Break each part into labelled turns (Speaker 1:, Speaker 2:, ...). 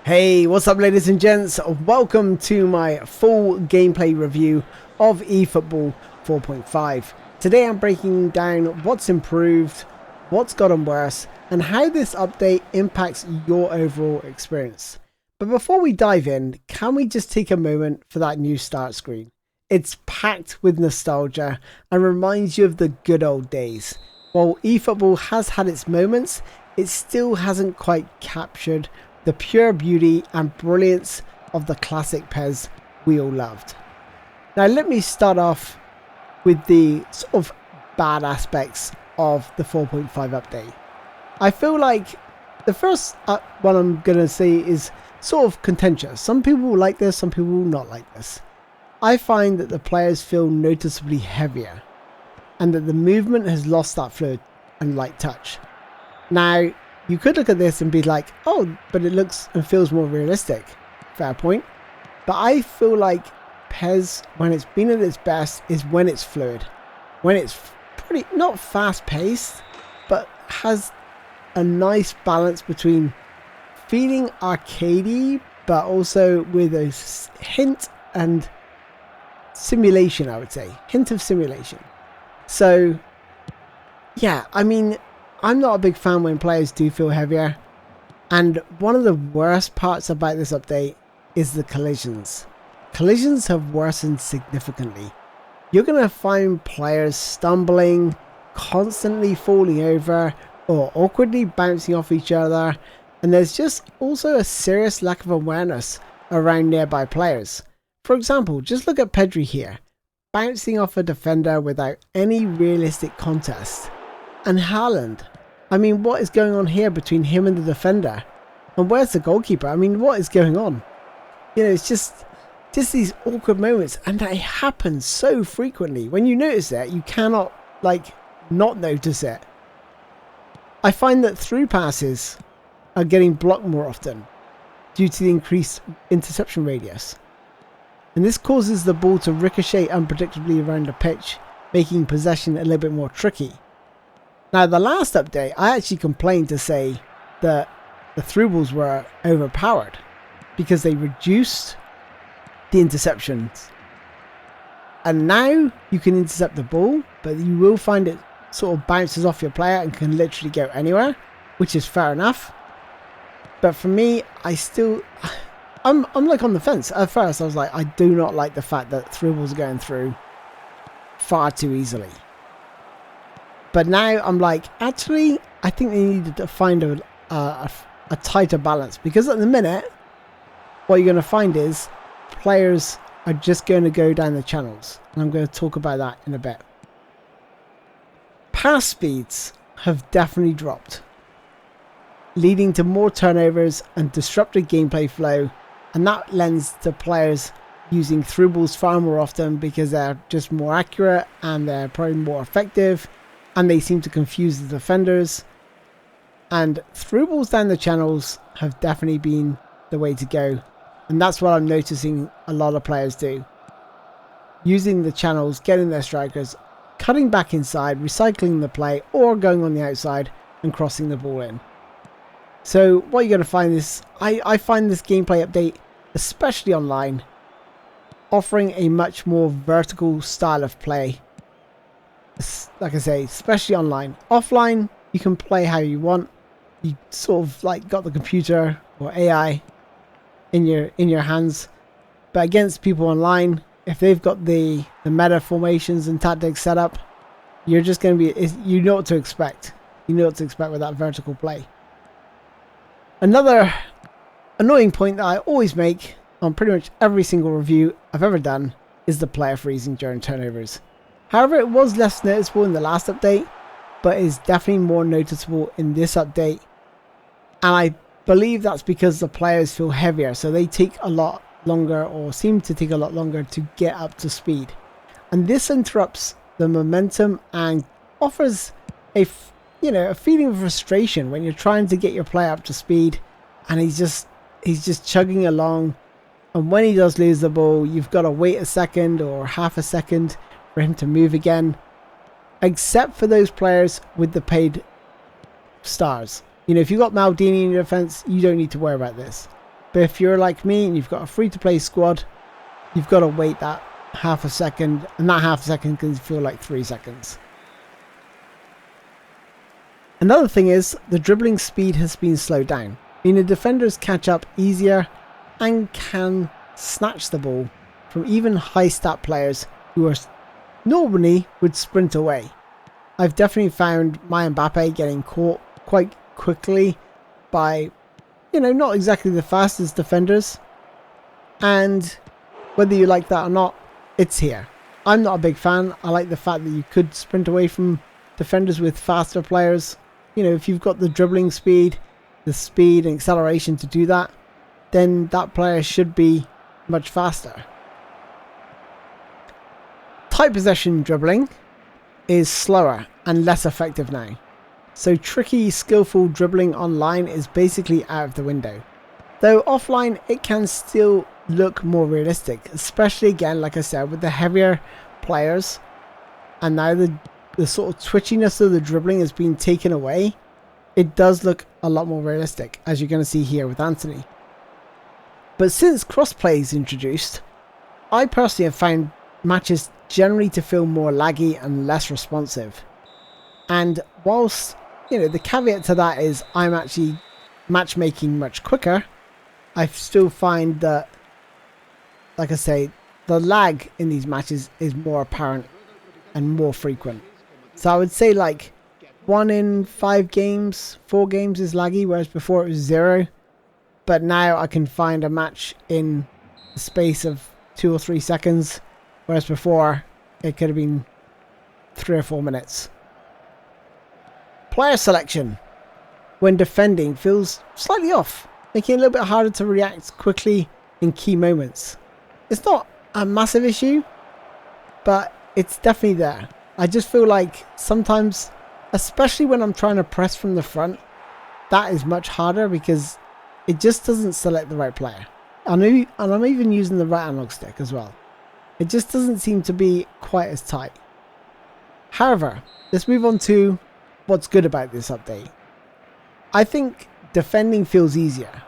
Speaker 1: Hey, what's up ladies and gents? Welcome to my full gameplay review of eFootball 4.5. Today I'm breaking down what's improved, what's gotten worse, and how this update impacts your overall experience. But before we dive in, can we just take a moment for that new start screen? It's packed with nostalgia and reminds you of the good old days. While eFootball has had its moments, it still hasn't quite captured the pure beauty and brilliance of the classic PES we all loved. Now let me start off with the sort of bad aspects of the 4.5 update. I feel like the first one I'm going to say is sort of contentious. Some people will like this, some people will not like this. I find that the players feel noticeably heavier and that the movement has lost that fluid and light touch. Now, you could look at this and be like, oh, but it looks and feels more realistic. Fair point. But I feel like PES, when it's been at its best, is when it's fluid. When it's pretty, not fast paced, but has a nice balance between feeling arcadey, but also with a hint and simulation, I would say. Hint of simulation. So, yeah, I mean, I'm not a big fan when players do feel heavier, and one of the worst parts about this update is the collisions. Collisions have worsened significantly. You're going to find players stumbling, constantly falling over, or awkwardly bouncing off each other, and there's just also a serious lack of awareness around nearby players. For example, just look at Pedri here, bouncing off a defender without any realistic contest. And Haaland, I mean, what is going on here between him and the defender? And where's the goalkeeper? I mean, what is going on? You know, it's just these awkward moments, and they happen so frequently. When you notice it, you cannot, not notice it. I find that through passes are getting blocked more often due to the increased interception radius. And this causes the ball to ricochet unpredictably around the pitch, making possession a little bit more tricky. Now, the last update, I actually complained to say that the through balls were overpowered because they reduced the interceptions. And now you can intercept the ball, but you will find it sort of bounces off your player and can literally go anywhere, which is fair enough. But for me, I'm like on the fence. At first, I was like, I do not like the fact that through balls are going through far too easily. But now I'm like, actually, I think they needed to find a tighter balance. Because at the minute, what you're going to find is players are just going to go down the channels. And I'm going to talk about that in a bit. Pass speeds have definitely dropped, leading to more turnovers and disrupted gameplay flow. And that lends to players using through balls far more often because they're just more accurate and they're probably more effective. And they seem to confuse the defenders. And through balls down the channels have definitely been the way to go. And that's what I'm noticing a lot of players do. Using the channels, getting their strikers, cutting back inside, recycling the play, or going on the outside and crossing the ball in. So what you're going to find is, I find this gameplay update, especially online, offering a much more vertical style of play. Like I say, especially online. Offline, you can play how you want. You sort of got the computer or AI in your hands. But against people online, if they've got the meta formations and tactics set up, you're just going to be, you know what to expect. You know what to expect with that vertical play. Another annoying point that I always make on pretty much every single review I've ever done is the player freezing during turnovers. However, it was less noticeable in the last update, but is definitely more noticeable in this update. And I believe that's because the players feel heavier, so they take a lot longer, or seem to take a lot longer, to get up to speed. And this interrupts the momentum and offers a feeling of frustration when you're trying to get your player up to speed and he's just chugging along. And when he does lose the ball, you've got to wait a second or half a second for him to move again, except for those players with the paid stars. You know, if you've got Maldini in your defense, you don't need to worry about this. But if you're like me and you've got a free-to-play squad, you've got to wait that half a second, and that half a second can feel like 3 seconds. Another thing is the dribbling speed has been slowed down, meaning defenders catch up easier and can snatch the ball from even high stat players who are normally would sprint away. I've definitely found my Mbappe getting caught quite quickly by, not exactly the fastest defenders. And whether you like that or not, it's here. I'm not a big fan. I like the fact that you could sprint away from defenders with faster players. If you've got the dribbling speed, the speed and acceleration to do that, then that player should be much faster. Tight possession dribbling is slower and less effective now. So tricky, skillful dribbling online is basically out of the window. Though offline it can still look more realistic, especially again, like I said, with the heavier players, and now the sort of twitchiness of the dribbling has been taken away. It does look a lot more realistic, as you're going to see here with Anthony. But since crossplay is introduced, I personally have found matches generally to feel more laggy and less responsive. And whilst, the caveat to that is I'm actually matchmaking much quicker, I still find that, like I say, the lag in these matches is more apparent and more frequent. So I would say like 1 in 5 games, 4 games is laggy, whereas before it was 0. But now I can find a match in the space of 2 or 3 seconds, whereas before it could have been 3 or 4 minutes. Player selection when defending feels slightly off, making it a little bit harder to react quickly in key moments. It's not a massive issue, but it's definitely there. I just feel like sometimes, especially when I'm trying to press from the front, that is much harder because it just doesn't select the right player. And I'm even using the right analog stick as well. It just doesn't seem to be quite as tight. However, let's move on to what's good about this update. I think defending feels easier.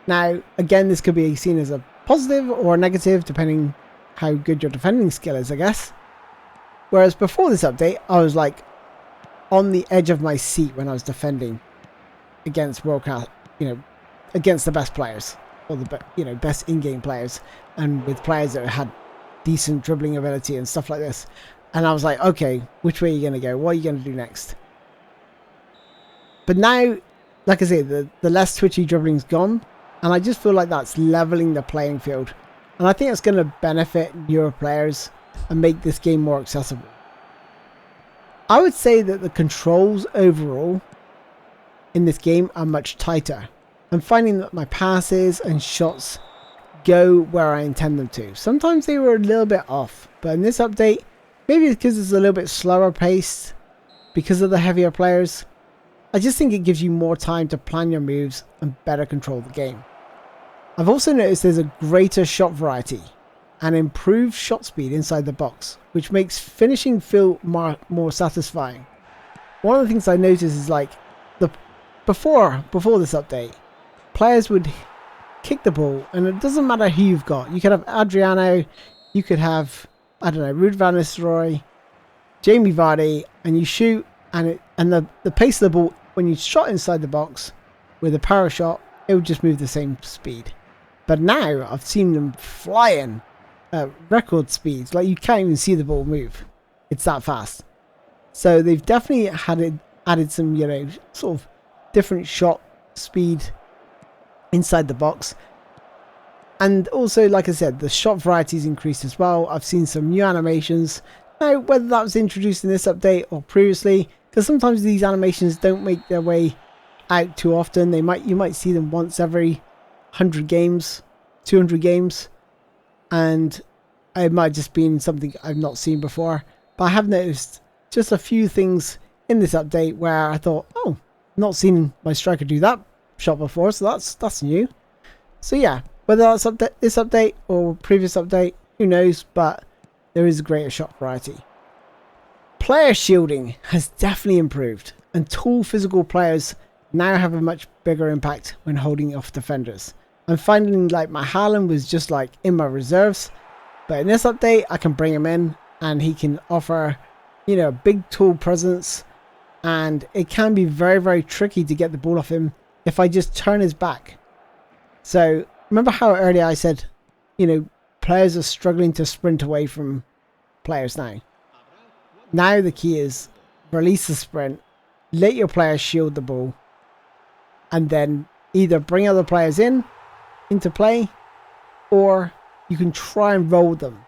Speaker 1: Now, again, this could be seen as a positive or a negative, depending how good your defending skill is, I guess. Whereas before this update, I was like on the edge of my seat when I was defending against world class, against the best players, or the best in-game players, and with players that had decent dribbling ability and stuff like this. And I was like, okay, which way are you going to go? What are you going to do next? But now, like I say, the less twitchy dribbling's gone, and I just feel like that's leveling the playing field. And I think it's going to benefit newer players and make this game more accessible. I would say that the controls overall in this game are much tighter. I'm finding that my passes and shots go where I intend them to. Sometimes they were a little bit off, but in this update, maybe because it's a little bit slower paced because of the heavier players, I just think it gives you more time to plan your moves and better control the game. I've also noticed there's a greater shot variety and improved shot speed inside the box, which makes finishing feel more satisfying. One of the things I noticed is like before this update, players would kick the ball, and it doesn't matter who you've got. You could have Adriano, you could have, I don't know, Ruud van Nistelrooy, Jamie Vardy, and you shoot, and the pace of the ball when you shot inside the box with a power shot, it would just move the same speed. But now I've seen them flying at record speeds, like you can't even see the ball move. It's that fast. So they've definitely added some, sort of different shot speed inside the box. And also, like I said, the shot variety's increased as well. I've seen some new animations. Now, whether that was introduced in this update or previously, because sometimes these animations don't make their way out too often. You might see them once every 100 games, 200 games, and it might just been something I've not seen before. But I have noticed just a few things in this update where I thought, oh, not seen my striker do that shot before, so that's new. So yeah, whether that's this update or previous update, who knows, but there is a greater shot variety. Player shielding has definitely improved, and tall physical players now have a much bigger impact when holding off defenders. I'm finding like my Haaland was just like in my reserves, but in this update I can bring him in and he can offer, you know, a big tall presence, and it can be very, very tricky to get the ball off him if I just turn his back. So remember how earlier I said, you know, players are struggling to sprint away from players now. Now the key is release the sprint, let your players shield the ball, and then either bring other players into play, or you can try and roll them.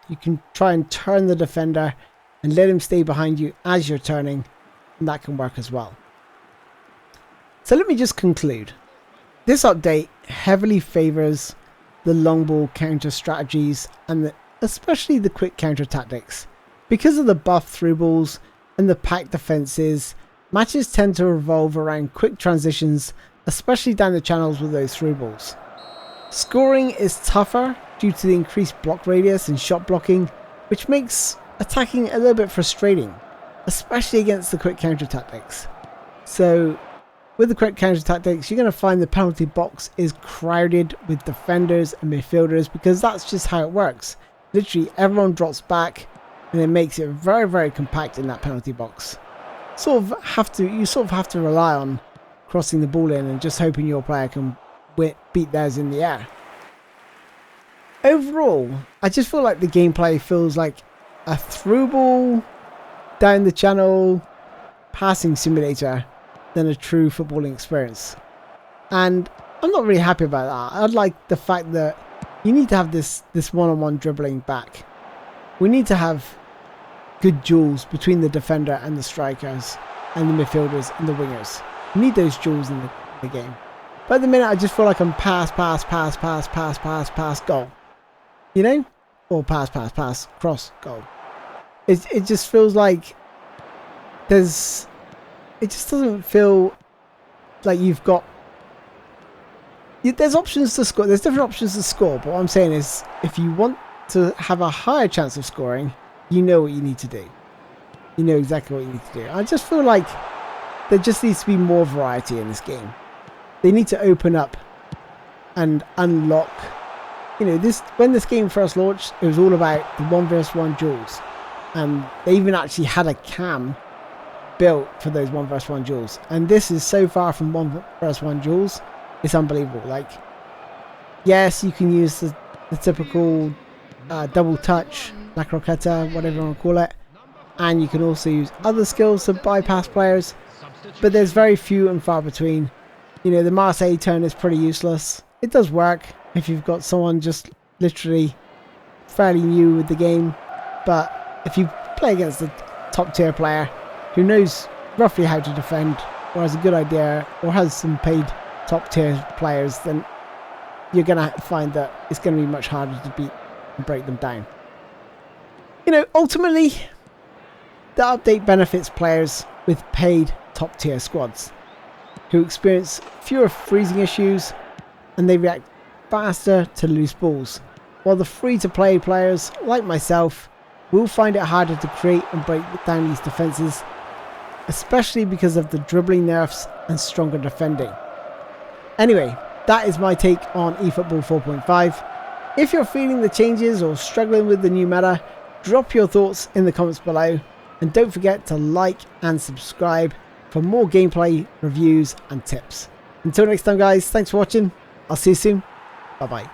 Speaker 1: You can try and turn the defender and let him stay behind you as you're turning, and that can work as well. So let me just conclude. This update heavily favours the long ball counter strategies and especially the quick counter tactics. Because of the buff through balls and the packed defences, matches tend to revolve around quick transitions, especially down the channels with those through balls. Scoring is tougher due to the increased block radius and shot blocking, which makes attacking a little bit frustrating, especially against the quick counter tactics. So with the quick counter tactics, you're going to find the penalty box is crowded with defenders and midfielders, because that's just how it works. Literally everyone drops back and it makes it very, very compact in that penalty box. You sort of have to rely on crossing the ball in and just hoping your player can beat theirs in the air. Overall, I just feel like the gameplay feels like a through ball down the channel passing simulator than a true footballing experience. And I'm not really happy about that. I like the fact that you need to have this one-on-one dribbling back. We need to have good duels between the defender and the strikers and the midfielders and the wingers. We need those duels in the game. But at the minute I just feel like I'm pass, goal. You know? Or pass, cross, goal. It just feels like it just doesn't feel like you've got... There's options to score. There's different options to score. But what I'm saying is, if you want to have a higher chance of scoring, you know what you need to do. You know exactly what you need to do. I just feel like there just needs to be more variety in this game. They need to open up and unlock... You know, when this game first launched, it was all about the 1v1 duels. And they even actually had a cam built for those 1v1 duels. And this is so far from 1v1 duels, it's unbelievable. Like, yes, you can use the typical double touch, La Croqueta, whatever you want to call it. And you can also use other skills to bypass players. But there's very few and far between. You know, the Marseille turn is pretty useless. It does work if you've got someone just literally fairly new with the game. But if you play against a top tier player who knows roughly how to defend, or has a good idea, or has some paid top tier players, then you're going to find that it's going to be much harder to beat and break them down. You know, ultimately, the update benefits players with paid top tier squads who experience fewer freezing issues and they react faster to loose balls, while the free to play players like myself will find it harder to create and break down these defences, especially because of the dribbling nerfs and stronger defending. Anyway, that is my take on eFootball 4.5. If you're feeling the changes or struggling with the new meta, drop your thoughts in the comments below, and don't forget to like and subscribe for more gameplay, reviews and tips. Until next time guys, thanks for watching. I'll see you soon. Bye bye.